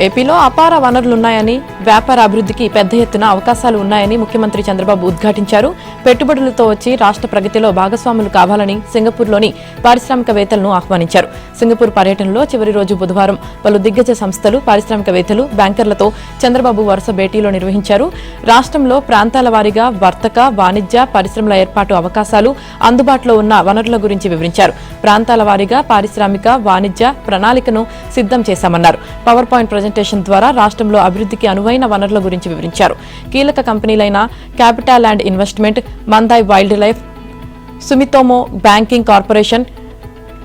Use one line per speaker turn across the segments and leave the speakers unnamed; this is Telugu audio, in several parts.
ఏపీలో అపార వనరులున్నాయని వ్యాపార అభివృద్ధికి పెద్ద ఎత్తున అవకాశాలు ఉన్నాయని ముఖ్యమంత్రి చంద్రబాబు ఉద్ఘాటించారు. పెట్టుబడులతో వచ్చి రాష్ట్ర ప్రగతిలో భాగస్వాములు కావాలని సింగపూర్లోని పారిశ్రామికవేత్తలను ఆహ్వానించారు. సింగపూర్ పర్యటనలో చివరి రోజు బుధవారం పలు దిగ్గజ సంస్థలు, పారిశ్రామికవేత్తలు, బ్యాంకర్లతో చంద్రబాబు వరుస భేటీలో నిర్వహించారు. రాష్ట్రంలో ప్రాంతాల వారీగా వర్తక, వాణిజ్య, పరిశ్రమల ఏర్పాటు అవకాశాలు, అందుబాటులో ఉన్న వనరుల గురించి వివరించారు. ప్రాంతాల వారీగా పారిశ్రామిక, వాణిజ్య ప్రణాళికను సిద్ధం చేశామన్నారు. పవర్ పాయింట్ ప్రెజెంటేషన్ ద్వారా రాష్ట్రంలో అభివృద్ధికి అనువైన వనరుల గురించి వివరించారు. కీలక కంపెనీలైన capital and investment, Mandai wild life, Sumitomo banking corporation,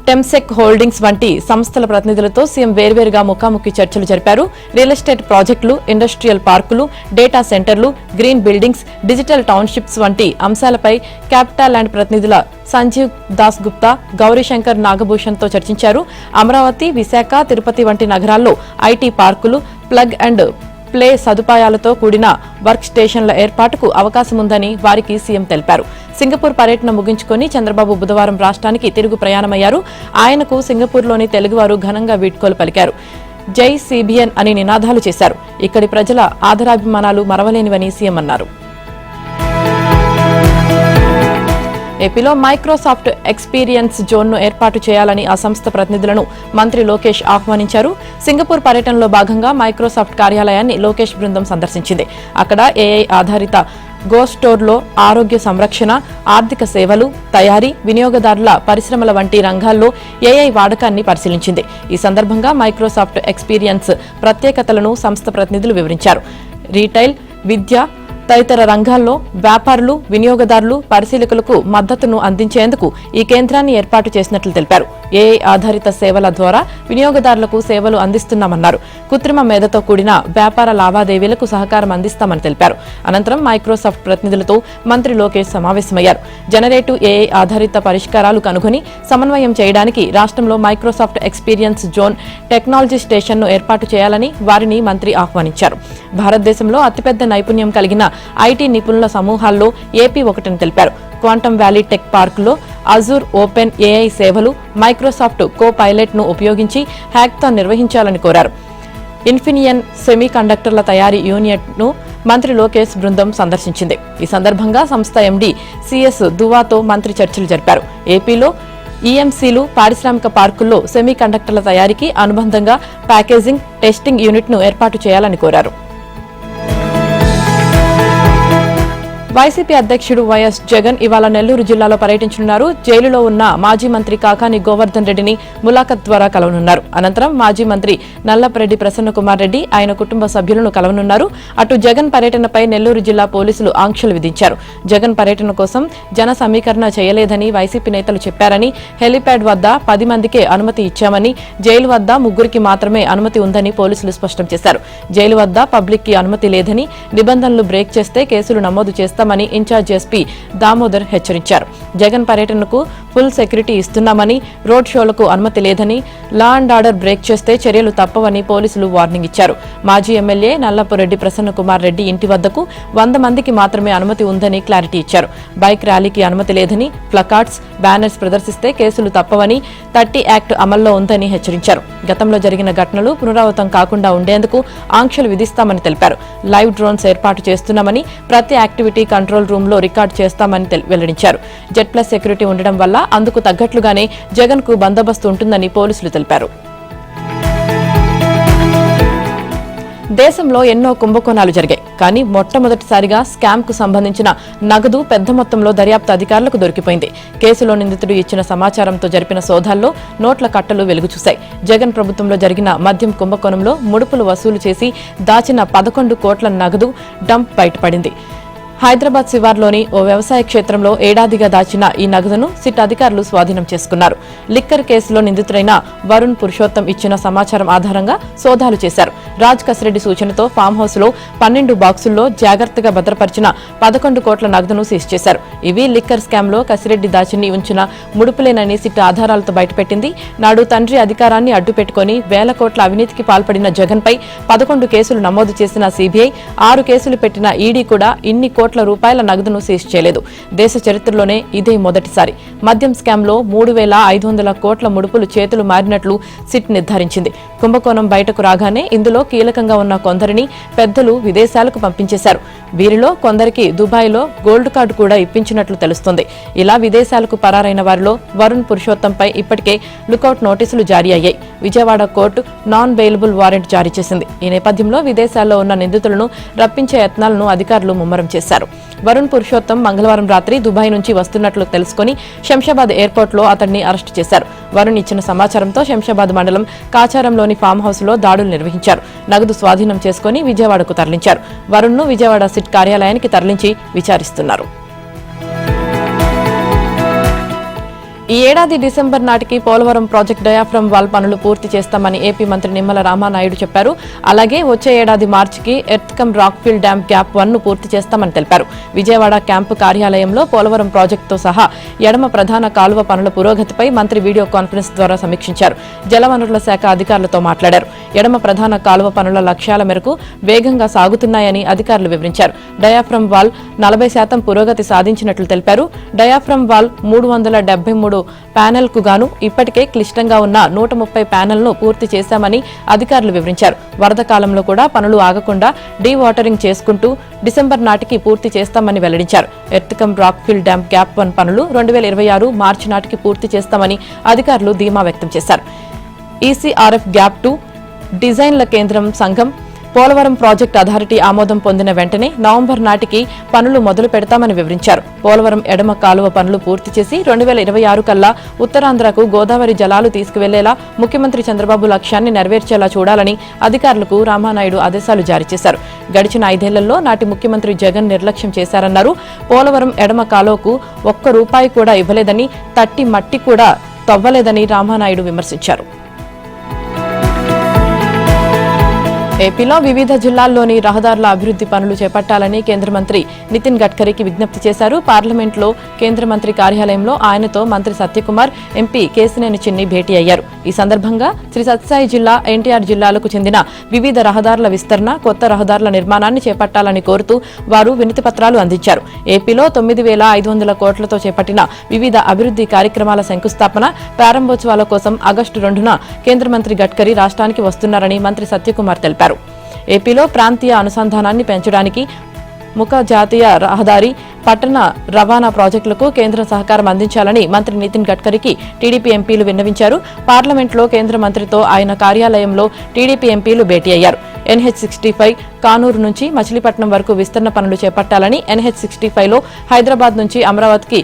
Temasek holdings వంటి సంస్థల ప్రతినిధులతో సీఎం వేర్వేరుగా ముఖాముఖి చర్చలు జరిపారు. రియల్ ఎస్టేట్ ప్రాజెక్టులు, ఇండస్ట్రియల్ పార్కులు, డేటా సెంటర్లు, గ్రీన్ బిల్డింగ్స్, డిజిటల్ టౌన్షిప్స్ వంటి అంశాలపై క్యాపిటల్ ల్యాండ్ ప్రతినిధుల సంజీవ్ దాస్ గుప్తా, గౌరీశంకర్ నాగభూషణ్తో చర్చించారు. అమరావతి, విశాఖ, తిరుపతి వంటి నగరాల్లో ఐటీ పార్కులు, ప్లగ్ అండ్ ప్లే సదుపాయాలతో కూడిన వర్క్ స్టేషన్ల ఏర్పాటుకు అవకాశముందని వారికి సీఎం తెలిపారు. సింగపూర్ పర్యటన ముగించుకుని చంద్రబాబు బుధవారం రాష్ట్రానికి తిరుగు ప్రయాణమయ్యారు. ఆయనకు సింగపూర్లోని తెలుగువారు ఘనంగా వీడ్కోలు పలికారు. జై సిబిఎన్ అని నినాదాలు చేశారు. ఇక్కడి ప్రజల ఆదరాభిమానాలు మరవలేనివని సీఎం అన్నారు. ఏపీలో మైక్రోసాఫ్ట్ ఎక్స్పీరియన్స్ జోన్ను ఏర్పాటు చేయాలని ఆ సంస్థ ప్రతినిధులను మంత్రి లోకేష్ ఆహ్వానించారు. సింగపూర్ పర్యటనలో భాగంగా మైక్రోసాఫ్ట్ కార్యాలయాన్ని లోకేష్ బృందం సందర్శించింది. అక్కడ ఏఐ ఆధారిత గో స్టోర్లో ఆరోగ్య సంరక్షణ, ఆర్థిక సేవలు, తయారీ, వినియోగదారుల పరిశ్రమల వంటి రంగాల్లో ఏఐ వాడకాన్ని పరిశీలించింది. ఈ సందర్భంగా మైక్రోసాఫ్ట్ ఎక్స్పీరియన్స్ ప్రత్యేకతలను సంస్థ ప్రతినిధులు వివరించారు. రీటైల్, విద్య తదితర రంగాల్లో వ్యాపారులు, వినియోగదారులు, పరిశీలకులకు మద్దతును అందించేందుకు ఈ కేంద్రాన్ని ఏర్పాటు చేసినట్లు తెలిపారు. ఏఐ ఆధారిత సేవల ద్వారా వినియోగదారులకు సేవలు అందిస్తున్నామన్నారు. కృత్రిమ మేధతో కూడిన వ్యాపార లావాదేవీలకు సహకారం అందిస్తామని తెలిపారు. అనంతరం మైక్రోసాఫ్ట్ ప్రతినిధులతో మంత్రి లోకేష్ సమావేశమయ్యారు. జనరేటివ్ ఏఐ ఆధారిత పరిష్కారాలు కనుగొని సమన్వయం చేయడానికి రాష్ట్రంలో మైక్రోసాఫ్ట్ ఎక్స్పీరియన్స్ జోన్ టెక్నాలజీ స్టేషన్ను ఏర్పాటు చేయాలని వారిని మంత్రి ఆహ్వానించారు. భారతదేశంలో అతిపెద్ద నైపుణ్యం కలిగిన ఐటీ నిపుణుల సమూహాల్లో ఏపీ ఒకటని తెలిపారు. క్వాంటమ్ వ్యాలీ టెక్ పార్కులో అజూర్ ఓపెన్ ఏఐ సేవలు, మైక్రోసాఫ్ట్ కో పైలట్ ను ఉపయోగించి హ్యాకథాన్ నిర్వహించాలని కోరారు. ఇన్ఫినియన్ సెమీ కండక్టర్ల తయారీ యూనిట్ ను మంత్రి లోకేష్ బృందం సందర్శించింది. ఈ సందర్భంగా సంస్థ ఎండీ సిఎస్ దువాతో మంత్రి చర్చలు జరిపారు. ఏపీలో ఈఎంసీలు, పారిశ్రామిక పార్కుల్లో సెమీ కండక్టర్ల తయారీకి అనుబంధంగా ప్యాకేజింగ్, టెస్టింగ్ యూనిట్ ను ఏర్పాటు చేయాలని కోరారు. వైసీపీ అధ్యక్షుడు వైఎస్ జగన్ ఇవాళ నెల్లూరు జిల్లాలో పర్యటించనున్నారు. జైలులో ఉన్న మాజీ మంత్రి కాకాని గోవర్ధన్ రెడ్డిని ములాఖత్ ద్వారా కలవనున్నారు. అనంతరం మాజీ మంత్రి నల్లపరెడ్డి ప్రసన్నకుమార్ రెడ్డి, ఆయన కుటుంబ సభ్యులను కలవనున్నారు. అటు జగన్ పర్యటనపై నెల్లూరు జిల్లా పోలీసులు ఆంక్షలు విధించారు. జగన్ పర్యటన కోసం జన సమీకరణ చేయలేదని వైసీపీ నేతలు చెప్పారని, హెలీప్యాడ్ వద్ద 10 మందికే అనుమతి ఇచ్చామని, జైలు వద్ద 3కి మాత్రమే అనుమతి ఉందని పోలీసులు స్పష్టం చేశారు. జైలు వద్ద పబ్లిక్ కి అనుమతి లేదని, నిబంధనలు బ్రేక్ చేస్తే కేసులు నమోదు చేస్తామని ఇన్ఛార్జ్ ఎస్పీ దామోదర్ హెచ్చరించారు. జగన్ పర్యటనకు ఫుల్ సెక్యూరిటీ ఇస్తున్నామని, రోడ్ షోలకు అనుమతి లేదని, లా అండ్ ఆర్డర్ బ్రేక్ చేస్తే చర్యలు తప్పవని పోలీసులు వార్నింగ్ ఇచ్చారు. మాజీ ఎమ్మెల్యే నల్లపురెడ్డి ప్రసన్నకుమార్ రెడ్డి ఇంటి వద్దకు 100 మందికి మాత్రమే అనుమతి ఉందని క్లారిటీ ఇచ్చారు. బైక్ ర్యాలీకి అనుమతి లేదని, ప్లకార్డ్స్, బ్యానర్స్ ప్రదర్శిస్తే కేసులు తప్పవని, 30 యాక్ట్ అమల్లో ఉందని హెచ్చరించారు. గతంలో జరిగిన ఘటనలు పునరావృతం కాకుండా ఉండేందుకు ఆంక్షలు విధిస్తామని తెలిపారు. లైవ్ డ్రోన్స్ ఏర్పాటు చేస్తున్నామని, ప్రతి యాక్టివిటీ కంట్రోల్ రూమ్ లో రికార్డు చేస్తామని వెల్లడించారు. జెడ్ ప్లస్ సెక్యూరిటీ ఉండడం వల్ల అందుకు తగ్గట్లుగానే జగన్ కు బందోబస్తు ఉంటుందని పోలీసులు తెలిపారు. దేశంలో ఎన్నో కుంభకోణాలు జరిగాయి. కానీ మొట్టమొదటిసారిగా స్కామ్ కు సంబంధించిన నగదు పెద్ద మొత్తంలో దర్యాప్తు అధికారులకు దొరికిపోయింది. కేసులో నిందితుడు ఇచ్చిన సమాచారంతో జరిపిన సోదాల్లో నోట్ల కట్టలు వెలుగుచూశాయి. జగన్ ప్రభుత్వంలో జరిగిన మద్యం కుంభకోణంలో ముడుపులు వసూలు చేసి దాచిన 11 కోట్ల నగదు డంప్ బయటపడింది. హైదరాబాద్ శివార్లోని ఓ వ్యవసాయ క్షేత్రంలో ఏడాదిగా దాచిన ఈ నగదును సిట్ అధికారులు స్వాధీనం చేసుకున్నారు. లిక్కర్ కేసులో నిందితుడైన వరుణ్ పురుషోత్తం ఇచ్చిన సమాచారం ఆధారంగా సోదాలు చేశారు. రాజ్ కసిరెడ్డి సూచనతో ఫామ్ హౌస్ లో 12 బాక్సుల్లో జాగ్రత్తగా భద్రపరిచిన 11 కోట్ల నగదును సీజ్ చేశారు. ఇవి లిక్కర్ స్కామ్ లో కసిరెడ్డి దాచిని ఉంచిన ముడుపులేనని సిట్ ఆధారాలతో బయటపెట్టింది. నాడు తండ్రి అధికారాన్ని అడ్డుపెట్టుకుని వేల కోట్ల అవినీతికి పాల్పడిన జగన్ పై 11 కేసులు నమోదు చేసిన సీబీఐ, 6 కేసులు పెట్టిన ఈడీ కూడా ఇన్ని కోట్ల రూపాయల నగదును సీజ్ చేయలేదు. దేశ చరిత్రలోనే ఇదే మొదటిసారి. మద్యం స్కామ్లో 3,500 కోట్ల ముడుపులు చేతులు మారినట్లు సిట్ నిర్ధారించింది. కుంభకోణం బయటకు రాగానే ఇందులో కీలకంగా ఉన్న కొందరిని పెద్దలు విదేశాలకు పంపించేశారు. వీరిలో కొందరికి దుబాయ్లో గోల్డ్ కార్డు కూడా ఇప్పించినట్లు తెలుస్తోంది. ఇలా విదేశాలకు పరారైన వారిలో వరుణ్ పురుషోత్తంపై ఇప్పటికే లుకౌట్ నోటీసులు జారీ అయ్యాయి. Vijayawada court non bailable warrant జారీ చేసింది. ఈ నేపథ్యంలో విదేశాల్లో ఉన్న నిందితులను రప్పించే యత్నాలను అధికారులు ముమ్మరం చేశారు. వరుణ్ పురుషోత్తం మంగళవారం రాత్రి దుబాయ్ నుంచి వస్తున్నట్లు తెలుసుకుని శంషాబాద్ ఎయిర్పోర్ట్లో అతన్ని అరెస్టు చేశారు. వరుణ్ ఇచ్చిన సమాచారంతో శంషాబాద్ మండలం కాచారంలోని ఫామ్ హౌస్ లో దాడులు నిర్వహించారు. నగదు స్వాధీనం చేసుకుని విజయవాడకు తరలించారు. వరుణ్ ను విజయవాడ సిట్ కార్యాలయానికి తరలించి విచారిస్తున్నారు. ఈ ఏడాది డిసెంబర్ నాటికి పోలవరం ప్రాజెక్టు డయాఫ్రమ్ వాల్ పనులు పూర్తి చేస్తామని ఏపీ మంత్రి నిమ్మల రామానాయుడు చెప్పారు. అలాగే వచ్చే ఏడాది మార్చికి ఎర్త్కమ్ రాక్ఫిల్ డ్యాం గ్యాప్ 1 ను పూర్తి చేస్తామని తెలిపారు. విజయవాడ క్యాంపు కార్యాలయంలో పోలవరం ప్రాజెక్టుతో సహా ఎడమ ప్రధాన కాలువ పనుల పురోగతిపై మంత్రి వీడియో కాన్ఫరెన్స్ ద్వారా సమీక్షించారు. జలవనరుల శాఖ అధికారులతో మాట్లాడారు. ఎడమ ప్రధాన కాలువ పనుల లక్ష్యాల మేరకు వేగంగా సాగుతున్నాయని అధికారులు వివరించారు. డయాఫ్రమ్ వాల్ 40% పురోగతి సాధించినట్లు తెలిపారు. డయాఫ్రమ్ వాల్ 373 ప్యానెల్ కు గాను ఇప్పటికే క్లిష్టంగా ఉన్న 130 ప్యానెల్ను పూర్తి చేశామని అధికారులు వివరించారు. వరద కాలంలో కూడా పనులు ఆగకుండా డీ వాటరింగ్ చేసుకుంటూ డిసెంబర్ నాటికి పూర్తి చేస్తామని వెల్లడించారు. ఎర్త్కమ్ రాక్ఫిల్ డ్యాం గ్యాప్ 1 పనులు 2026 మార్చి నాటికి పూర్తి చేస్తామని అధికారులు ధీమా వ్యక్తం చేశారు. ఈసీఆర్ఎఫ్ గ్యాప్ 2 డిజైన్ల కేంద్రం సంఘం పోలవరం ప్రాజెక్టు అథారిటీ ఆమోదం పొందిన వెంటనే నవంబర్ నాటికి పనులు మొదలు పెడతామని వివరించారు. పోలవరం ఎడమ కాలువ పనులు పూర్తి చేసి 2026 కల్లా ఉత్తరాంధ్రకు గోదావరి జలాలు తీసుకువెళ్లేలా ముఖ్యమంత్రి చంద్రబాబు లక్ష్యాన్ని నెరవేర్చేలా చూడాలని అధికారులకు రామానాయుడు ఆదేశాలు జారీ చేశారు. గడిచిన 5 ఏళ్లలో నాటి ముఖ్యమంత్రి జగన్ నిర్లక్ష్యం చేశారన్నారు. పోలవరం ఎడమ కాలువకు ₹1 కూడా ఇవ్వలేదని, తట్టి మట్టి కూడా తవ్వలేదని రామానాయుడు విమర్శించారు. ఏపీలో వివిధ జిల్లాల్లోని రహదారుల అభివృద్ధి పనులు చేపట్టాలని కేంద్ర మంత్రి నితిన్ గడ్కరీకి విజ్ఞప్తి చేశారు. పార్లమెంట్లో కేంద్ర మంత్రి కార్యాలయంలో ఆయనతో మంత్రి సత్యకుమార్, ఎంపీ కేశినేని చిన్ని భేటీ అయ్యారు. ఈ సందర్భంగా శ్రీ సత్యసాయి జిల్లా, ఎన్టీఆర్ జిల్లాలకు చెందిన వివిధ రహదారుల విస్తరణ, కొత్త రహదారుల నిర్మాణాన్ని చేపట్టాలని కోరుతూ వారు వినతి పత్రాలు అందించారు. ఏపీలో 9,500 కోట్లతో చేపట్టిన వివిధ అభివృద్ధి కార్యక్రమాల శంకుస్థాపన, ప్రారంభోత్సవాల కోసం ఆగస్టు 2న కేంద్ర మంత్రి గడ్కరీ రాష్ట్రానికి వస్తున్నారని మంత్రి సత్యకుమార్ తెలిపారు. ఏపీలో ప్రాంతీయ అనుసంధానాన్ని పెంచడానికి ముఖ జాతీయ రహదారి, పట్టణ రవాణా ప్రాజెక్టులకు కేంద్ర సహకారం అందించాలని మంత్రి నితిన్ గడ్కరీకి టీడీపీ ఎంపీలు విన్నవించారు. పార్లమెంట్లో కేంద్ర మంత్రితో ఆయన కార్యాలయంలో టీడీపీ ఎంపీలు భేటీ అయ్యారు. NH65 కానూరు నుంచి మచిలీపట్నం వరకు విస్తరణ పనులు చేపట్టాలని, NH65లో హైదరాబాద్ నుంచి అమరావతికి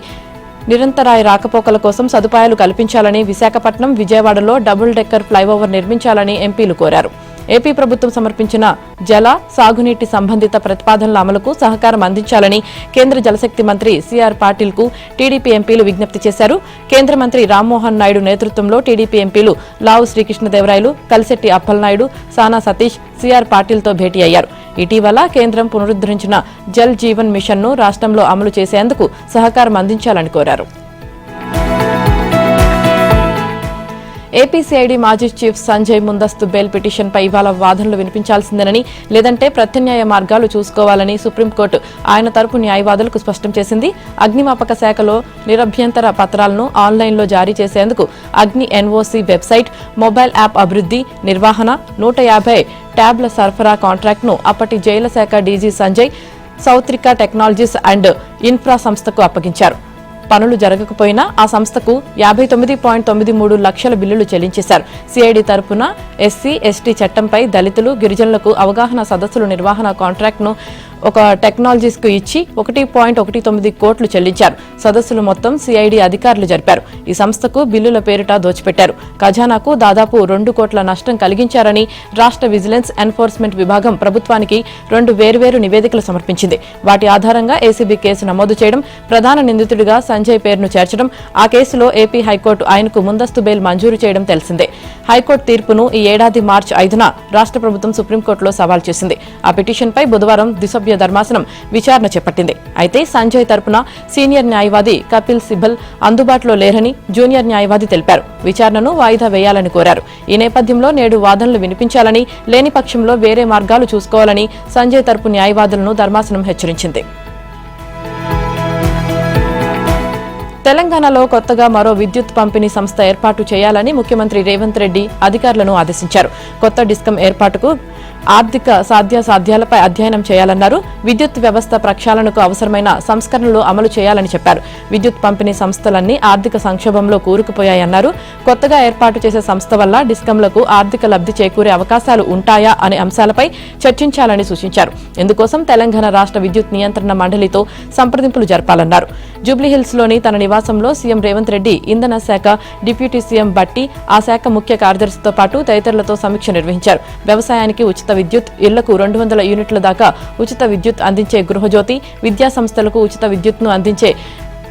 నిరంతరాయ రాకపోకల కోసం సదుపాయాలు కల్పించాలని, విశాఖపట్నం, విజయవాడలో డబుల్ డెక్కర్ ఫ్లైఓవర్ నిర్మించాలని ఎంపీలు కోరారు. ఏపీ ప్రభుత్వం సమర్పించిన జల, సాగునీటి సంబంధిత ప్రతిపాదనల అమలుకు సహకారం అందించాలని కేంద్ర జలశక్తి మంత్రి సిఆర్ పాటిల్ కు టీడీపీ ఎంపీలు విజ్ఞప్తి చేశారు. కేంద్ర మంత్రి రామ్మోహన్ నాయుడు నేతృత్వంలో టీడీపీ ఎంపీలు లావు శ్రీకృష్ణదేవరాయలు, కలిశెట్టి అప్పలనాయుడు, సానా సతీష్ సిఆర్ పాటిల్తో భేటీ అయ్యారు. ఇటీవల కేంద్రం పునరుద్ధరించిన జల్ జీవన్ మిషన్ను రాష్ట్రంలో అమలు చేసేందుకు సహకారం అందించాలని కోరారు. ఏపీసీఐడీ మాజీ చీఫ్ సంజయ్ ముందస్తు బెయిల్ పిటిషన్పై ఇవాళ వాదనలు వినిపించాల్సిందేనని, లేదంటే ప్రత్యామ్నాయ మార్గాలు చూసుకోవాలని సుప్రీంకోర్టు ఆయన తరపు న్యాయవాదులకు స్పష్టం చేసింది. అగ్నిమాపక శాఖలో నిరభ్యంతర పత్రాలను ఆన్లైన్లో జారీ చేసేందుకు అగ్ని ఎన్ఓసీ వెబ్సైట్, మొబైల్ యాప్ అభివృద్ధి, నిర్వహణ, 150 ట్యాబ్ల సరఫరా కాంట్రాక్ట్ను అప్పటి జైళ్ల శాఖ DG Sanjay Sowthrika technologies and infra సంస్థకు అప్పగించారు. పనులు జరగకపోయినా ఆ సంస్థకు 59.93 లక్షల బిల్లులు చెల్లించేశారు. సిఐడి తరపున ఎస్సీ, ఎస్టీ చట్టంపై దళితులు, గిరిజనులకు అవగాహన సదస్సుల నిర్వహణ కాంట్రాక్ట్ను ఒక టెక్నాలజీస్కు ఇచ్చి 1.19 కోట్లు చెల్లించారు. సదస్సులు మొత్తం సిఐడి అధికారులు జరిపారు. ఈ సంస్థకు బిల్లుల పేరిట దోచిపెట్టారు. ఖజానాకు దాదాపు 2 కోట్ల నష్టం కలిగించారని రాష్ట్ర విజిలెన్స్ ఎన్ఫోర్స్మెంట్ విభాగం ప్రభుత్వానికి 2 వేర్వేరు నివేదికలు సమర్పించింది. వాటి ఆధారంగా ఏసీబీ కేసు నమోదు చేయడం, ప్రధాన నిందితుడిగా సంజయ్ పేరును చేర్చడం, ఆ కేసులో ఏపీ హైకోర్టు ఆయనకు ముందస్తు బెయిల్ మంజూరు చేయడం తెలిసిందే. హైకోర్టు తీర్పును ఈ ఏడాది మార్చి 5న రాష్ట్ర ప్రభుత్వం సుప్రీంకోర్టులో సవాల్ చేసింది. ఆ పిటిషన్పై బుధవారం ద్విసభ్య ధర్మాసనం విచారణ చేపట్టింది. అయితే సంజయ్ తరపున సీనియర్ న్యాయవాది కపిల్ సిబల్ అందుబాటులో లేరని జూనియర్ న్యాయవాది తెలిపారు. విచారణను వాయిదా వేయాలని కోరారు. ఈ నేపథ్యంలో నేడు వాదనలు వినిపించాలని, లేని పక్షంలో వేరే మార్గాలు చూసుకోవాలని సంజయ్ తరపు న్యాయవాదులను ధర్మాసనం హెచ్చరించింది. తెలంగాణలో కొత్తగా మరో విద్యుత్ పంపిణీ సంస్థ ఏర్పాటు చేయాలని ముఖ్యమంత్రి రేవంత్ రెడ్డి అధికారులను ఆదేశించారు. కొత్త డిస్కం ఏర్పాటుకు ఆర్థిక సాధ్యాసాధ్యాలపై అధ్యయనం చేయాలన్నారు. విద్యుత్ వ్యవస్థ ప్రక్షాళనకు అవసరమైన సంస్కరణలు అమలు చేయాలని చెప్పారు. విద్యుత్ పంపిణీ సంస్థలన్నీ ఆర్థిక సంక్షోభంలో కూరుకుపోయాయన్నారు. కొత్తగా ఏర్పాటు చేసే సంస్థ వల్ల డిస్కంలకు ఆర్థిక లబ్ధి చేకూరే అవకాశాలు ఉంటాయా అనే అంశాలపై చర్చించాలని సూచించారు. ఇందుకోసం తెలంగాణ రాష్ట్ర విద్యుత్ నియంత్రణ మండలితో సంప్రదింపులు జరపాలన్నారు. జూబ్లీహిల్స్లోని తన నివాసంలో సీఎం రేవంత్ రెడ్డి ఇంధన శాఖ డిప్యూటీ సీఎం బట్టి, ఆ శాఖ ముఖ్య కార్యదర్శితో పాటు తదితరులతో సమీక్ష నిర్వహించారు. వ్యవసాయానికి ఉచిత విద్యుత్, ఇళ్లకు 200 యూనిట్ల దాకా ఉచిత విద్యుత్ అందించే గృహజ్యోతి, విద్యా సంస్థలకు ఉచిత విద్యుత్ను అందించే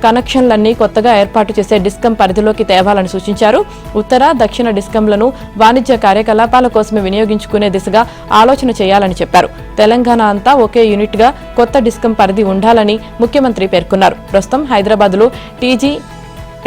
కనెక్షన్లన్నీ కొత్తగా ఏర్పాటు చేసే డిస్కం పరిధిలోకి తేవాలని సూచించారు. ఉత్తర, దక్షిణ డిస్కంలను వాణిజ్య కార్యకలాపాల కోసమే వినియోగించుకునే దిశగా ఆలోచన చేయాలని చెప్పారు. తెలంగాణ అంతా ఒకే యూనిట్గా కొత్త డిస్కం పరిధి ఉండాలని ముఖ్యమంత్రి పేర్కొన్నారు. ప్రస్తుతం హైదరాబాద్లో టీజీ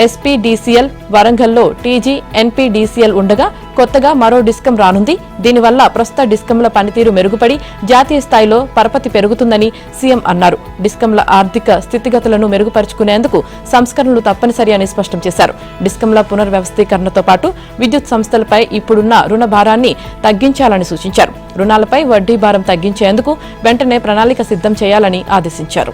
ఎస్పీడీసీఎల్, వరంగల్లో టీజీ ఎన్పీడీసీఎల్ ఉండగా కొత్తగా మరో డిస్కం రానుంది. దీనివల్ల ప్రస్తుత డిస్కంల పనితీరు మెరుగుపడి జాతీయ స్థాయిలో పరపతి పెరుగుతుందని సీఎం అన్నారు. డిస్కంల ఆర్థిక స్థితిగతులను మెరుగుపరుచుకునేందుకు సంస్కరణలు తప్పనిసరి అని స్పష్టం చేశారు. డిస్కంల పునర్వ్యవస్థీకరణతో పాటు విద్యుత్ సంస్థలపై ఇప్పుడున్న రుణ భారాన్ని తగ్గించాలని సూచించారు. రుణాలపై వడ్డీ భారం తగ్గించేందుకు వెంటనే ప్రణాళిక సిద్ధం చేయాలని ఆదేశించారు.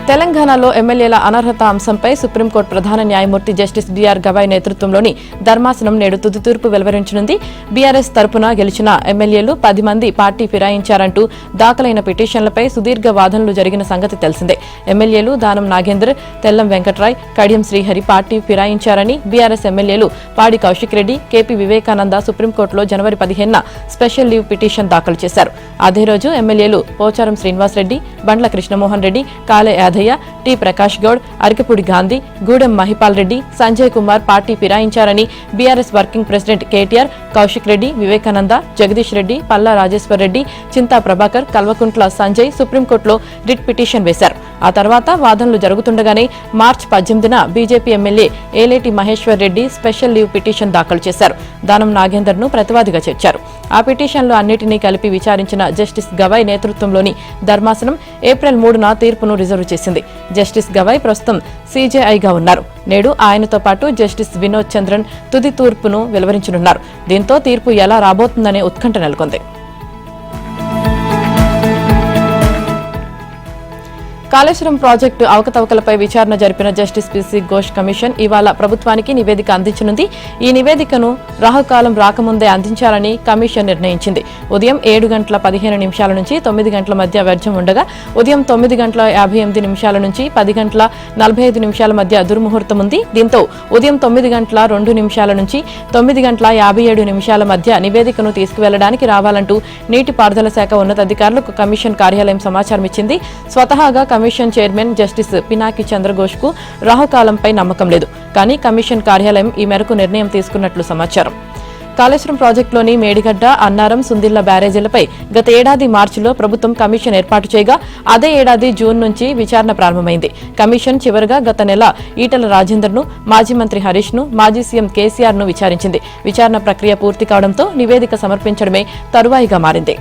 తెలంగాణలో ఎమ్మెల్యేల అనర్హత అంశంపై సుప్రీంకోర్టు ప్రధాన న్యాయమూర్తి జస్టిస్ డిఆర్ గవాయ్ నేతృత్వంలోని ధర్మాసనం నేడు తుది తీర్పు వెలువరించనుంది. బీఆర్ఎస్ తరపున గెలిచిన ఎమ్మెల్యేలు 10 మంది పార్టీ ఫిరాయించారంటూ దాఖలైన పిటిషన్లపై సుదీర్ఘ వాదనలు జరిగిన సంగతి తెలిసిందే. ఎమ్మెల్యేలు దానం నాగేందర్, తెల్లం వెంకట్రాయ్, కడియం శ్రీహరి పార్టీ ఫిరాయించారని బీఆర్ఎస్ ఎమ్మెల్యేలు పాడి కౌశిక్ రెడ్డి, కేపీ వివేకానంద సుప్రీంకోర్టులో జనవరి 15న స్పెషల్ లీవ్ పిటిషన్ దాఖలు చేశారు. అదే రోజు ఎమ్మెల్యేలు పోచారం శ్రీనివాసరెడ్డి, బండ్ల కృష్ణమోహన్ రెడ్డి, కాలే యాదయ్య, టి ప్రకాష్ గౌడ్, అరకపూడి గాంధీ, గూడెం మహిపాల్ రెడ్డి, సంజయ్ కుమార్ పార్టీ ఫిరాయించారని BRS working president KTR, Kaushik Reddy, Vivekananda, Jagadish Reddy, Palla Rajeshwar Reddy, Chinta Prabhakar, Kalvakuntla Sanjay సుప్రీంకోర్టులో రిట్ పిటిషన్ వేశారు. ఆ తర్వాత వాదనలు జరుగుతుండగానే మార్చి 18న BJP MLA Aleti Maheshwar Reddy special leave petition దాఖలు చేశారు. దానం నాగేందర్ను ప్రతివాదిగా చేర్చారు. ఆ పిటిషన్లు అన్నిటినీ కలిపి విచారించిన జస్టిస్ గవాయ్ నేతృత్వంలోని ధర్మాసనం ఏప్రిల్ 3న తీర్పును రిజర్వ్ చేసింది. జస్టిస్ గవాయ్ ప్రస్తుతం సీజేఐగా ఉన్నారు. నేడు ఆయనతో పాటు జస్టిస్ వినోద్ చంద్రన్ తుది తీర్పును వెలువరించనున్నారు. దీంతో తీర్పు ఎలా రాబోతుందనే ఉత్కంఠ నెలకొంది. కాళేశ్వరం ప్రాజెక్టు అవకతవకలపై విచారణ జరిపిన జస్టిస్ పీసీ ఘోష్ కమిషన్ ఇవాళ ప్రభుత్వానికి నివేదిక అందించనుంది. ఈ నివేదికను రాహుకాలం రాకముందే అందించాలని కమిషన్ నిర్ణయించింది. ఉదయం 7:15 నుంచి 9 గంటల మధ్య వ్యర్థం ఉండగా ఉదయం 9:58 నుంచి 10:45 మధ్య దుర్ముహూర్తం ఉంది. దీంతో ఉదయం 9:02 నుంచి 9:57 మధ్య నివేదికను తీసుకువెళ్లడానికి రావాలంటూ నీటిపారుదల శాఖ ఉన్నతాధికారులకు కమిషన్ కార్యాలయం సమాచారం ఇచ్చింది. స్వతహాగా commission chairman justice Pinaki Chandra Ghose కు రాహుకాలంపై నమ్మకం లేదు. కానీ కమిషన్ కార్యాలయం ఈ మేరకు నిర్ణయం తీసుకున్నట్లు సమాచారం. కాళేశ్వరం ప్రాజెక్టులోని మేడిగడ్డ, అన్నారం, సుందిళ్ల బ్యారేజీలపై గత ఏడాది మార్చిలో ప్రభుత్వం కమిషన్ ఏర్పాటు చేయగా అదే ఏడాది జూన్ నుంచి విచారణ ప్రారంభమైంది. కమిషన్ చివరగా గత నెల ఈటల రాజేందర్ను, మాజీ మంత్రి హరీష్ ను, మాజీ సీఎం కేసీఆర్ ను విచారించింది. విచారణ ప్రక్రియ పూర్తి కావడంతో నివేదిక సమర్పించడమే తరువాయిగా మారింది.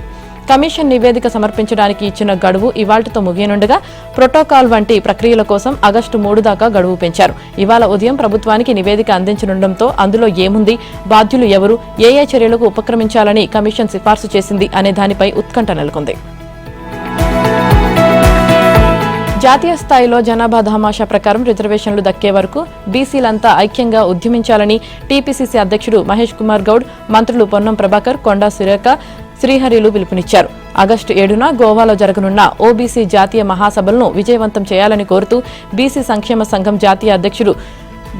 కమిషన్ నివేదిక సమర్పించడానికి ఇచ్చిన గడువు ఇవాళ్టితో ముగియనుండగా ప్రోటోకాల్ వంటి ప్రక్రియల కోసం ఆగస్టు 3 దాకా గడువు పెంచారు. ఇవాళ ఉదయం ప్రభుత్వానికి నివేదిక అందించనుండటంతో అందులో ఏముంది, బాధ్యులు ఎవరు, ఏ చర్యలకు ఉపక్రమించాలని కమిషన్ సిఫార్సు చేసింది అనే దానిపై ఉత్కంఠ నెలకొంది. జాతీయ స్థాయిలో జనాభా దామాషా ప్రకారం రిజర్వేషన్లు దక్కే వరకు బీసీలంతా ఐక్యంగా ఉద్యమించాలని టీపీసీసీ అధ్యక్షుడు మహేష్ కుమార్ గౌడ్, మంత్రులు పొన్నం ప్రభాకర్, కొండా సురేఖ, శ్రీహరిలు పిలుపునిచ్చారు. ఆగస్టు 7న గోవాలో జరగనున్న ఓబీసీ జాతీయ మహాసభలను విజయవంతం చేయాలని కోరుతూ బీసీ సంక్షేమ సంఘం జాతీయ అధ్యక్షుడు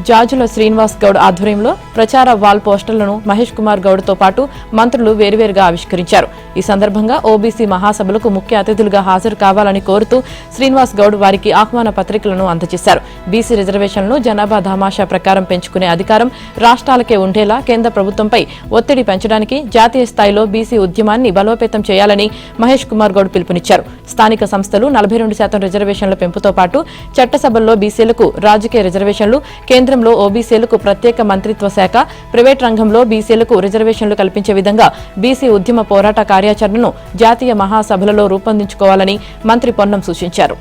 జాజుల శ్రీనివాస్ గౌడ్ ఆధ్వర్యంలో ప్రచార వాల్ పోస్టర్లను మహేష్ కుమార్ గౌడ్తో పాటు మంత్రులు వేర్వేరుగా ఆవిష్కరించారు. ఈ సందర్భంగా ఓబీసీ మహాసభలకు ముఖ్య అతిథులుగా హాజరు కావాలని కోరుతూ శ్రీనివాస్ గౌడ్ వారికి ఆహ్వాన పత్రికలను అందజేశారు. బీసీ రిజర్వేషన్లను జనాభా దామాషా ప్రకారం పెంచుకునే అధికారం రాష్ట్రాలకే ఉండేలా కేంద్ర ప్రభుత్వంపై ఒత్తిడి పెంచడానికి జాతీయ స్థాయిలో బీసీ ఉద్యమాన్ని బలోపేతం చేయాలని మహేష్ కుమార్ గౌడ్ పిలుపునిచ్చారు. స్థానిక సంస్థలు 42% రిజర్వేషన్ల పెంపుతో పాటు చట్టసభల్లో బీసీలకు రాజకీయ రిజర్వేషన్లు, కేంద్రంలో ఓబీసీలకు ప్రత్యేక మంత్రిత్వ శాఖ, ప్రైవేట్ రంగంలో బీసీలకు రిజర్వేషన్లు కల్పించే విధంగా బీసీ ఉద్యమ పోరాట కార్యాచరణను జాతీయ మహాసభలలో రూపొందించుకోవాలని మంత్రి పొన్నం సూచించారు.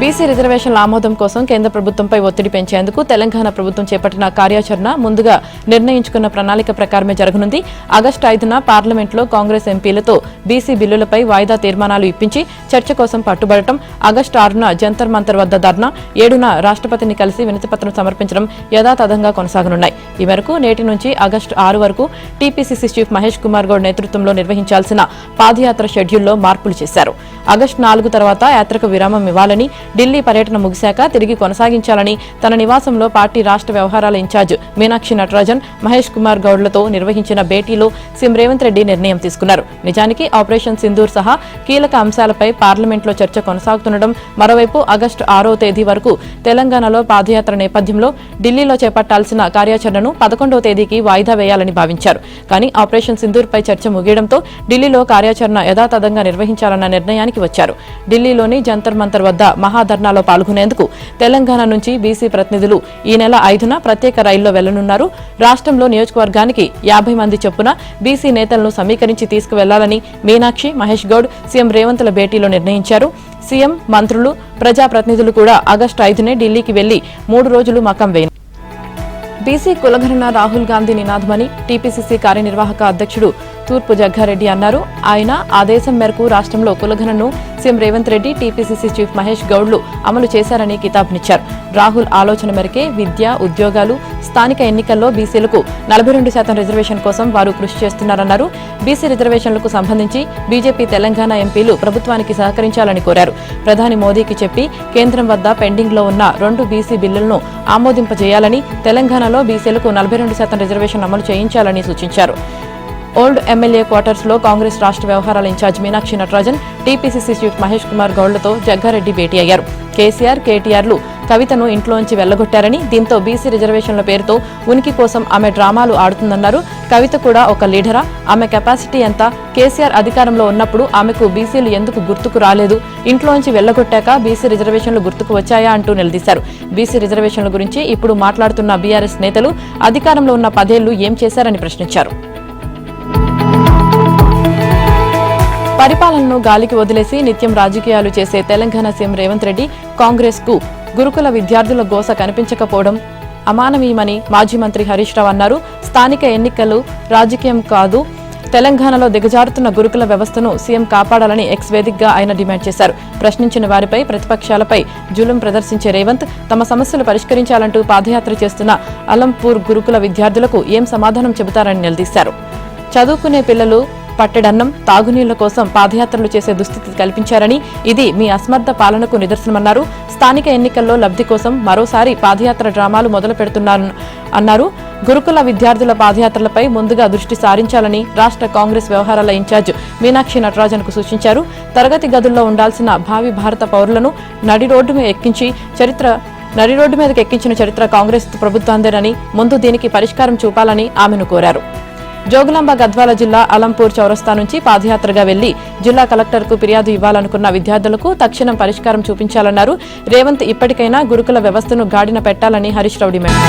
బీసీ రిజర్వేషన్ల ఆమోదం కోసం కేంద్ర ప్రభుత్వంపై ఒత్తిడి పెంచేందుకు తెలంగాణ ప్రభుత్వం చేపట్టిన కార్యాచరణ ముందుగా నిర్ణయించుకున్న ప్రణాళిక ప్రకారమే జరగనుంది. ఆగస్టు 5న పార్లమెంట్లో కాంగ్రెస్ ఎంపీలతో బీసీ బిల్లులపై వాయిదా తీర్మానాలు ఇప్పించి చర్చ కోసం పట్టుబడటం, ఆగస్టు 6న జంతర్ మంతర్ వద్ద ధర్నా, 7న రాష్ట్రపతిని కలిసి వినతిపత్రం సమర్పించడం యథాతథంగా కొనసాగనున్నాయి. ఈ మేరకు నేటి నుంచి ఆగస్టు 6 వరకు టీపీసీసీ చీఫ్ మహేష్ కుమార్ గౌడ్ నేతృత్వంలో నిర్వహించాల్సిన పాదయాత్ర షెడ్యూల్లో మార్పులు చేశారు. ఆగస్టు 4 తర్వాత యాత్రకు విరామం ఇవ్వాలని, ఢిల్లీ పర్యటన ముగిశాక తిరిగి కొనసాగించాలని తన నివాసంలో పార్టీ రాష్ట్ర వ్యవహారాల ఇన్ఛార్జ్ మీనాక్షి నటరాజన్ మహేష్ కుమార్ గౌడ్లతో నిర్వహించిన భేటీలో సీఎం రేవంత్ రెడ్డి నిర్ణయం తీసుకున్నారు. నిజానికి ఆపరేషన్ సింధూర్ సహా కీలక అంశాలపై పార్లమెంట్లో చర్చ కొనసాగుతుండడం, మరోవైపు ఆగస్టు 6వ తేదీ వరకు తెలంగాణలో పాదయాత్ర నేపథ్యంలో ఢిల్లీలో చేపట్టాల్సిన కార్యాచరణను 11వ తేదీకి వాయిదా వేయాలని భావించారు. కానీ ఆపరేషన్ సింధూర్పై చర్చ ముగియడంతో ఢిల్లీలో కార్యాచరణ యథాతథంగా నిర్వహించాలన్న నిర్ణయానికి వచ్చారు. ఢిల్లీలోని జంతర్ మంతర్ వద్ద మహాధర్నాలో పాల్గొనేందుకు తెలంగాణ నుంచి బీసీ ప్రతినిధులు ఈ నెల 5న ప్రత్యేక రైల్లో వెళ్లనున్నారు. రాష్ట్రంలో నియోజకవర్గానికి 50 మంది చొప్పున బీసీ నేతలను సమీకరించి తీసుకువెళ్లాలని మీనాక్షి, మహేష్ గౌడ్ సీఎం రేవంత్ల భేటీలో నిర్ణయించారు. సీఎం, మంత్రులు, ప్రజాప్రతినిధులు కూడా ఆగస్టు 5నే ఢిల్లీకి వెళ్లి 3 రోజులు మకం వేయనున్నారు. బీసీ కులగణన రాహుల్ గాంధీ నినాదమని టీపీసీసీ కార్యనిర్వాహక అధ్యక్షుడు తూర్పు జగ్గారెడ్డి అన్నారు. ఆయన ఆదేశం మేరకు రాష్ట్రంలో కులగణనను CM Revanth Reddy, TPCC chief Mahesh గౌడ్లు అమలు చేశారని కితాబునిచ్చారు. రాహుల్ ఆలోచన మేరకే విద్య, ఉద్యోగాలు, స్థానిక ఎన్నికల్లో బీసీలకు 42% రిజర్వేషన్ కోసం వారు కృషి చేస్తున్నారన్నారు. బీసీ రిజర్వేషన్లకు సంబంధించి బీజేపీ తెలంగాణ ఎంపీలు ప్రభుత్వానికి సహకరించాలని కోరారు. ప్రధాని మోదీకి చెప్పి కేంద్రం వద్ద పెండింగ్లో ఉన్న 2 బీసీ బిల్లులను ఆమోదింపజేయాలని, తెలంగాణలో బీసీలకు 42% రిజర్వేషన్ అమలు చేయించాలని సూచించారు. ఓల్డ్ ఎమ్మెల్యే క్వార్టర్స్ లో కాంగ్రెస్ రాష్ట్ర వ్యవహారాల incharge Meenakshi Natarajan, TPCC chief Mahesh Kumar గౌడ్లతో జగ్గారెడ్డి భేటీ అయ్యారు. కేసీఆర్, కేటీఆర్లు కవితను ఇంట్లోంచి వెళ్లగొట్టారని, దీంతో బీసీ రిజర్వేషన్ల పేరుతో ఉనికి కోసం ఆమె డ్రామాలు ఆడుతుందన్నారు. కవిత కూడా ఒక లీడరా? ఆమె కెపాసిటీ ఎంత? కేసీఆర్ అధికారంలో ఉన్నప్పుడు ఆమెకు బీసీలు ఎందుకు గుర్తుకు రాలేదు? ఇంట్లోంచి వెళ్లగొట్టాక బీసీ రిజర్వేషన్లు గుర్తుకు వచ్చాయా అంటూ నిలదీశారు. బీసీ రిజర్వేషన్ల గురించి ఇప్పుడు మాట్లాడుతున్న బీఆర్ఎస్ నేతలు అధికారంలో ఉన్న 10 ఏళ్లు ఏం చేశారని ప్రశ్నించారు. పరిపాలనను గాలికి వదిలేసి నిత్యం రాజకీయాలు చేసే తెలంగాణ సీఎం రేవంత్ రెడ్డి కాంగ్రెస్ కు గురుకుల విద్యార్థుల గోస కనిపించకపోవడం అమానవీయమని మాజీ మంత్రి హరీష్ రావు అన్నారు. స్థానిక ఎన్నికలు రాజకీయం కాదు, తెలంగాణలో దిగజారుతున్న గురుకుల వ్యవస్థను సీఎం కాపాడాలని ఎక్స్ వేదికగా ఆయన డిమాండ్ చేశారు. ప్రశ్నించిన వారిపై, ప్రతిపక్షాలపై జులుం ప్రదర్శించే రేవంత్ తమ సమస్యలు పరిష్కరించాలంటూ పాదయాత్ర చేస్తున్న అలంపూర్ గురుకుల విద్యార్థులకు ఏం సమాధానం చెబుతారని నిలదీశారు. చదువుకునే పిల్లలు పట్టెడన్నం, తాగునీళ్ల కోసం పాదయాత్రలు చేసే దుస్థితి కల్పించారని, ఇది మీ అసమర్థ పాలనకు నిదర్శనమన్నారు. స్థానిక ఎన్నికల్లో లబ్ధి కోసం మరోసారి పాదయాత్ర డ్రామాలు మొదలు పెడుతున్నారన్నారు. గురుకుల విద్యార్థుల పాదయాత్రలపై ముందుగా దృష్టి సారించాలని రాష్ట్ర కాంగ్రెస్ వ్యవహారాల ఇన్ఛార్జ్ మీనాక్షి నటరాజన్కు సూచించారు. తరగతి గదుల్లో ఉండాల్సిన భావి భారత పౌరులను నడి రోడ్డు మీదకి ఎక్కించిన చరిత్ర కాంగ్రెస్ ప్రభుత్వాందేనని, ముందు దీనికి పరిష్కారం చూపాలని ఆమెను కోరారు. జోగులాంబ గద్వాల జిల్లా అలంపూర్ చౌరస్తా నుంచి పాదయాత్రగా వెళ్లి జిల్లా కలెక్టర్కు ఫిర్యాదు ఇవ్వాలనుకున్న విద్యార్థులకు తక్షణం పరిష్కారం చూపించాలన్నారు. రేవంత్ ఇప్పటికైనా గురుకుల వ్యవస్థను గాడిన పెట్టాలని హరీష్ రావు డిమాండ్.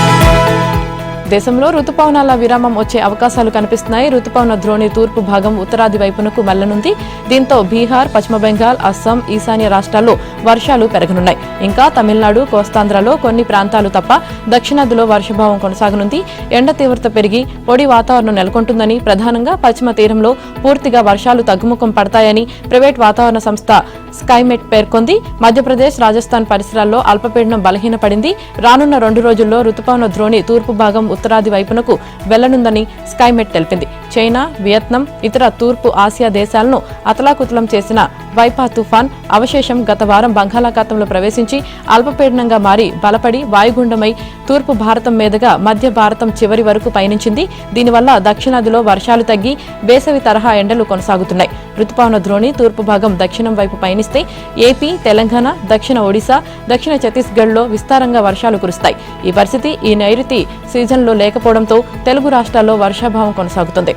దేశంలో రుతుపవనాల విరామం వచ్చే అవకాశాలు కనిపిస్తున్నాయి. రుతుపవన ద్రోణి తూర్పు భాగం ఉత్తరాది వైపునకు వెళ్లనుంది. దీంతో బీహార్, పశ్చిమ బెంగాల్, అస్సాం, ఈశాన్య రాష్ట్రాల్లో వర్షాలు పెరగనున్నాయి. ఇంకా తమిళనాడు, కోస్తాంధ్రలో కొన్ని ప్రాంతాలు తప్ప దక్షిణాదిలో వర్షభావం కొనసాగనుంది. ఎండ తీవ్రత పెరిగి పొడి వాతావరణం నెలకొంటుందని, ప్రధానంగా పశ్చిమ తీరంలో పూర్తిగా వర్షాలు తగ్గుముఖం పడతాయని ప్రైవేట్ వాతావరణ సంస్థ స్కైమెట్ పేర్కొంది. మధ్యప్రదేశ్, రాజస్థాన్ పరిసరాల్లో అల్పపీడనం బలహీనపడింది. రానున్న 2 రోజుల్లో రుతుపవన ద్రోణి తూర్పు భాగం ఉత్తరాది వైపునకు వెళ్లనుందని స్కైమెట్ తెలిపింది. చైనా, వియత్నాం, ఇతర తూర్పు ఆసియా దేశాలను అతలాకుతలం చేసిన వైపా తుఫాన్ అవశేషం గత వారం బంగాళాఖాతంలో ప్రవేశించి అల్పపీడనంగా మారి బలపడి వాయుగుండమై తూర్పు భారతం మీదుగా మధ్య భారతం చివరి వరకు పయనించింది. దీనివల్ల దక్షిణాదిలో వర్షాలు తగ్గి వేసవి తరహా ఎండలు కొనసాగుతున్నాయి. రుతుపవన ద్రోణి తూర్పు భాగం దక్షిణం వైపు పయనిస్తే ఏపీ, తెలంగాణ, దక్షిణ ఒడిశా, దక్షిణ ఛత్తీస్గఢ్లో విస్తారంగా వర్షాలు కురుస్తాయి. ఈ పరిస్థితి ఈ నైరుతి సీజన్లో లేకపోవడంతో తెలుగు రాష్ట్రాల్లో వర్షాభావం కొనసాగుతుంది.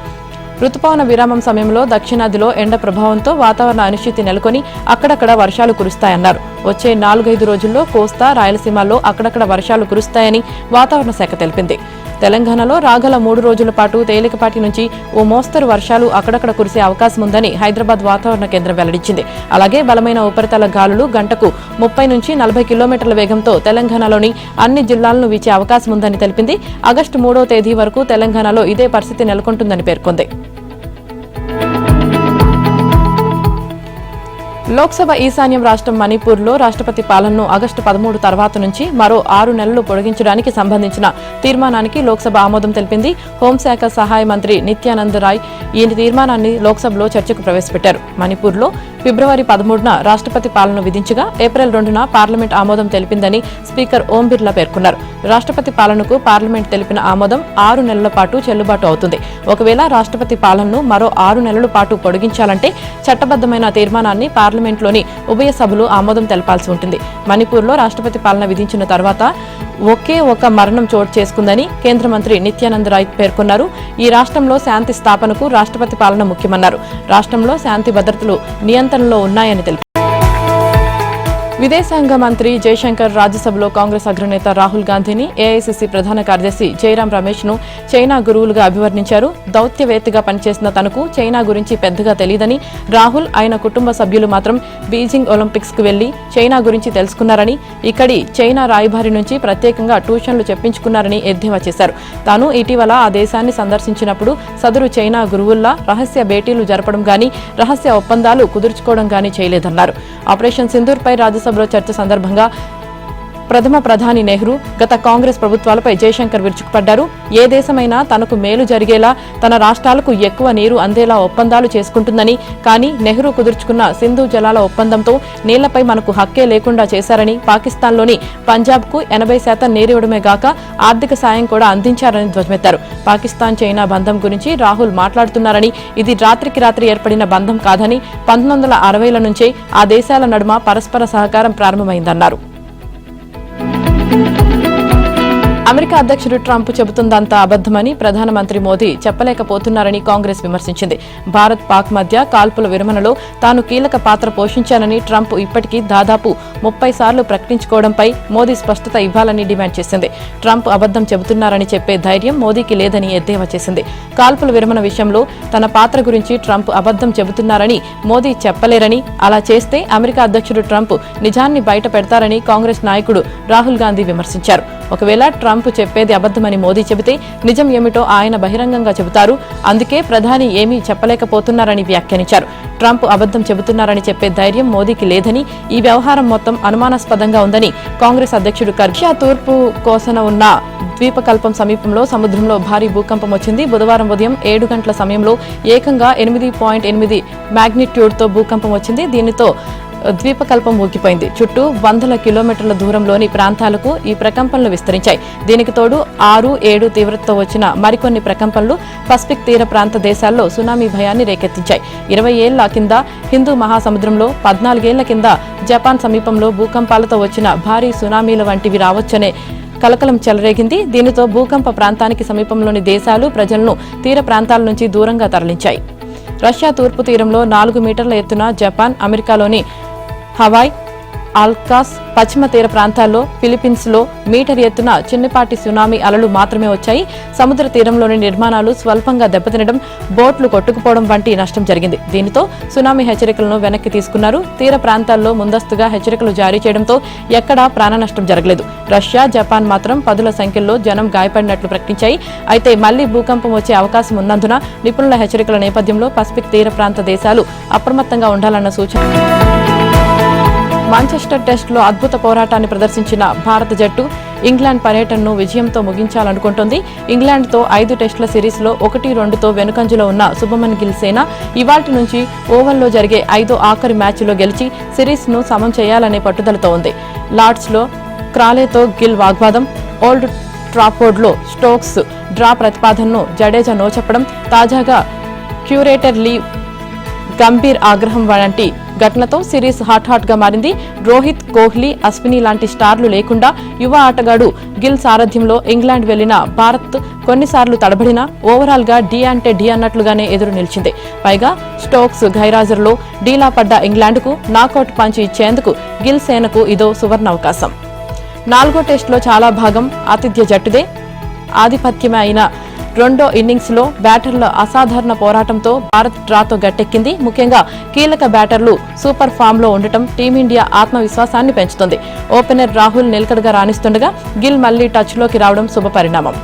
రుతుపవన విరామం సమయంలో దక్షిణాదిలో ఎండ ప్రభావంతో వాతావరణ అనిశ్చితి నెలకొని అక్కడక్కడ వర్షాలు కురుస్తాయన్నారు. వచ్చే 4-5 రోజుల్లో కోస్తా, రాయలసీమలో అక్కడక్కడ వర్షాలు కురుస్తాయని వాతావరణ శాఖ తెలిపింది. తెలంగాణలో రాగల 3 రోజుల పాటు తేలికపాటి నుంచి ఓ మోస్తరు వర్షాలు అక్కడక్కడ కురిసే అవకాశం ఉందని హైదరాబాద్ వాతావరణ కేంద్రం వెల్లడించింది. అలాగే బలమైన ఉపరితల గాలులు గంటకు 30 నుంచి 40 కిలోమీటర్ల వేగంతో తెలంగాణలోని అన్ని జిల్లాలను వీచే అవకాశం ఉందని తెలిపింది. ఆగస్టు 3వ తేదీ వరకు తెలంగాణలో ఇదే పరిస్థితి నెలకొంటుందని పేర్కొంది. లోక్సభ ఈశాన్యం రాష్ట్రం మణిపూర్లో రాష్ట్రపతి పాలనను ఆగస్టు 13 తర్వాత నుంచి మరో 6 నెలలు పొడిగించడానికి సంబంధించిన తీర్మానానికి లోక్సభ ఆమోదం తెలిపింది. హోంశాఖ సహాయ మంత్రి నిత్యానంద్ రాయ్ ఈ తీర్మానాన్ని లోక్సభలో చర్చకు ప్రవేశపెట్టారు. మణిపూర్లో ఫిబ్రవరి 13న రాష్ట్రపతి పాలన విధించగా ఏప్రిల్ 2న పార్లమెంట్ ఆమోదం తెలిపిందని స్పీకర్ ఓం బిర్లా పేర్కొన్నారు. రాష్ట్రపతి పాలనకు పార్లమెంట్ తెలిపిన ఆమోదం 6 నెలల పాటు చెల్లుబాటు అవుతుంది. ఒకవేళ రాష్ట్రపతి పాలనను మరో 6 నెలల పాటు పొడిగించాలంటే చట్టబద్దమైన తీర్మానాన్ని పార్లమెంట్లోని ఉభయ సభలు ఆమోదం తెలపాల్సి ఉంటుంది. మణిపూర్లో రాష్ట్రపతి పాలన విధించిన తర్వాత ఒకే ఒక మరణం చోటు చేసుకుందని కేంద్ర మంత్రి నిత్యానంద్ రాయ్ పేర్కొన్నారు. ఈ రాష్ట్రంలో శాంతి స్థాపనకు రాష్ట్రపతి పాలన ముఖ్యమన్నారు. రాష్ట్రంలో శాంతి భద్రతలు నియంత్రణలో ఉన్నాయని తెలిపారు. విదేశాంగ మంత్రి జయశంకర్ రాజ్యసభలో కాంగ్రెస్ అగ్రనేత రాహుల్ గాంధీని, ఏఐసీసీ ప్రధాన కార్యదర్శి జైరాం రమేష్ ను చైనా గురువులుగా అభివర్ణించారు. దౌత్యవేత్తగా పనిచేసిన తనకు చైనా గురించి పెద్దగా తెలియదని, రాహుల్ ఆయన కుటుంబ సభ్యులు మాత్రం బీజింగ్ ఒలింపిక్స్ కు వెళ్లి చైనా గురించి తెలుసుకున్నారని, ఇక్కడి చైనా రాయబారి నుంచి ప్రత్యేకంగా ట్యూషన్లు చెప్పించుకున్నారని ఎద్దేవా చేశారు. తాను ఇటీవల ఆ దేశాన్ని సందర్శించినప్పుడు సదరు చైనా గురువుల్లా రహస్య భేటీలు జరపడం గానీ, రహస్య ఒప్పందాలు కుదుర్చుకోవడం గానీ చేయలేదన్నారు. ఆపరేషన్ సింధూర్పై రాజ్యసభలో చర్చ సందర్భంగా ప్రథమ ప్రధాని నెహ్రూ గత కాంగ్రెస్ ప్రభుత్వాలపై జయశంకర్ విరుచుకుపడ్డారు. ఏ దేశమైనా తనకు మేలు జరిగేలా తన రాష్ట్రాలకు ఎక్కువ నీరు అందేలా ఒప్పందాలు చేసుకుంటుందని, కానీ నెహ్రూ కుదుర్చుకున్న సింధు జలాల ఒప్పందంతో నీళ్లపై మనకు హక్కే లేకుండా చేశారని, పాకిస్తాన్లోని పంజాబ్కు 80% నీరివ్వడమే గాక ఆర్థిక సాయం కూడా అందించారని ధ్వజమెత్తారు. పాకిస్తాన్ చైనా బంధం గురించి రాహుల్ మాట్లాడుతున్నారని, ఇది రాత్రికి రాత్రి ఏర్పడిన బంధం కాదని 1960ల నుంచే ఆ దేశాల నడుమ పరస్పర సహకారం ప్రారంభమైందన్నారు. అమెరికా అధ్యక్షుడు ట్రంప్ చెబుతుందంతా అబద్దమని ప్రధానమంత్రి మోదీ చెప్పలేకపోతున్నారని కాంగ్రెస్ విమర్శించింది. భారత్ పాక్ మధ్య కాల్పుల విరమణలో తాను కీలక పాత్ర పోషించానని ట్రంప్ ఇప్పటికీ దాదాపు 30 సార్లు ప్రకటించుకోవడంపై మోదీ స్పష్టత ఇవ్వాలని డిమాండ్ చేసింది. ట్రంప్ అబద్దం చెబుతున్నారని చెప్పే ధైర్యం మోదీకి లేదని ఎద్దేవా చేసింది. కాల్పుల విరమణ విషయంలో తన పాత్ర గురించి ట్రంప్ అబద్దం చెబుతున్నారని మోదీ చెప్పలేరని, అలా చేస్తే అమెరికా అధ్యక్షుడు ట్రంప్ నిజాన్ని బయట పెడతారని కాంగ్రెస్ నాయకుడు రాహుల్ గాంధీ విమర్శించారు. ఒకవేళ ట్రంప్ చెప్పేది అబద్దమని మోదీ చెబితే నిజం ఏమిటో ఆయన బహిరంగంగా చెబుతారు. అందుకే ప్రధాని ఏమీ చెప్పలేకపోతున్నారని వ్యాఖ్యానించారు. ట్రంప్ అబద్దం చెబుతున్నారని చెప్పే ధైర్యం మోదీకి లేదని, ఈ వ్యవహారం మొత్తం అనుమానాస్పదంగా ఉందని కాంగ్రెస్ అధ్యక్షుడు రష్యా తూర్పు కోసన ఉన్న ద్వీపకల్పం సమీపంలో సముద్రంలో భారీ భూకంపం వచ్చింది. బుధవారం ఉదయం 7 గంటల సమయంలో ఏకంగా 8.8 మాగ్నిట్యూడ్తో భూకంపం వచ్చింది. దీనితో ద్వీపకల్పం ఊగిపోయింది. చుట్టూ 100 కిలోమీటర్ల దూరంలోని ప్రాంతాలకు ఈ ప్రకంపనలు విస్తరించాయి. దీనికి తోడు 6, 7 తీవ్రతతో వచ్చిన మరికొన్ని ప్రకంపనలు పసిఫిక్ తీర ప్రాంత దేశాల్లో సునామీ భయాన్ని రేకెత్తించాయి. 20 ఏళ్ల కింద హిందూ మహాసముద్రంలో, 14 ఏళ్ల కింద జపాన్ సమీపంలో భూకంపాలతో వచ్చిన భారీ సునామీల వంటివి రావచ్చనే కలకలం చెలరేగింది. దీనితో భూకంప ప్రాంతానికి సమీపంలోని దేశాలు ప్రజలను తీర ప్రాంతాల నుంచి దూరంగా తరలించాయి. రష్యా తూర్పు తీరంలో 4 మీటర్ల ఎత్తున జపాన్, అమెరికాలోని హవాయ్, ఆల్కాస్, పశ్చిమ తీర ప్రాంతాల్లో, ఫిలిప్పీన్స్లో మీటర్ ఎత్తున చిన్నపాటి సునామీ అలలు మాత్రమే వచ్చాయి. సముద్ర తీరంలోని నిర్మాణాలు స్వల్పంగా దెబ్బతినడం, బోట్లు కొట్టుకుపోవడం వంటి నష్టం జరిగింది. దీనితో సునామీ హెచ్చరికలను వెనక్కి తీసుకున్నారు. తీర ప్రాంతాల్లో ముందస్తుగా హెచ్చరికలు జారీ చేయడంతో ఎక్కడా ప్రాణ నష్టం జరగలేదు. రష్యా, జపాన్ మాత్రం పదుల సంఖ్యలో జనం గాయపడినట్లు ప్రకటించాయి. అయితే మళ్లీ భూకంపం వచ్చే అవకాశం ఉన్నందున నిపుణుల హెచ్చరికల నేపథ్యంలో పసిఫిక్ తీర ప్రాంత దేశాలు అప్రమత్తంగా ఉండాలన్న సూచన. మాంచెస్టర్ టెస్టులో అద్భుత పోరాటాన్ని ప్రదర్శించిన భారత జట్టు ఇంగ్లాండ్ పర్యటనను విజయంతో ముగించాలనుకుంటోంది. ఇంగ్లాండ్తో 5 టెస్టుల సిరీస్లో 1-2తో వెనుకంజలో ఉన్న శుభమన్ గిల్ సేన ఇవాల్టి నుంచి ఓవల్లో జరిగే 5వ ఆఖరి మ్యాచ్లో గెలిచి సిరీస్ను సమం చేయాలనే పట్టుదలతో ఉంది. లార్డ్స్లో క్రాలేతో గిల్ వాగ్వాదం, ఓల్డ్ ట్రాఫోర్డ్లో స్టోక్స్ డ్రా ప్రతిపాదనను జడేజా నోచెప్పడం, తాజాగా క్యూరేటర్ లీవ్ గంభీర్ ఆగ్రహం వంటి ఘటనతో సిరీస్ హాట్ గా మారింది. రోహిత్, కోహ్లీ, అశ్విని లాంటి స్టార్లు లేకుండా యువ ఆటగాడు గిల్ సారథ్యంలో ఇంగ్లాండ్ వెళ్లిన భారత్ కొన్నిసార్లు తడబడినా ఓవరాల్ గా డి అంటే డి అన్నట్లుగానే ఎదురు నిలిచింది. పైగా స్టోక్స్ గైరాజర్లో డీలా పడ్డ ఇంగ్లాండ్కు నాకౌట్ పంచ్ ఇచ్చేందుకు గిల్ సేనకు ఇదో సువర్ణ అవకాశం. 4వ టెస్టులో చాలా భాగం ఆతిథ్య జట్టుదే. ఆధిపత్యమే అయిన రెండో ఇన్నింగ్స్ లో బ్యాటర్ల అసాధారణ పోరాటంతో భారత్ డ్రాతో గట్టెక్కింది. ముఖ్యంగా కీలక బ్యాటర్లు సూపర్ ఫామ్ లో ఉండటం టీమిండియా ఆత్మవిశ్వాసాన్ని పెంచుతుంది. ఓపెనర్ రాహుల్ నిలకడగా రాణిస్తుండగా గిల్ మళ్లీ టచ్ లోకి రావడం శుభ పరిణామం.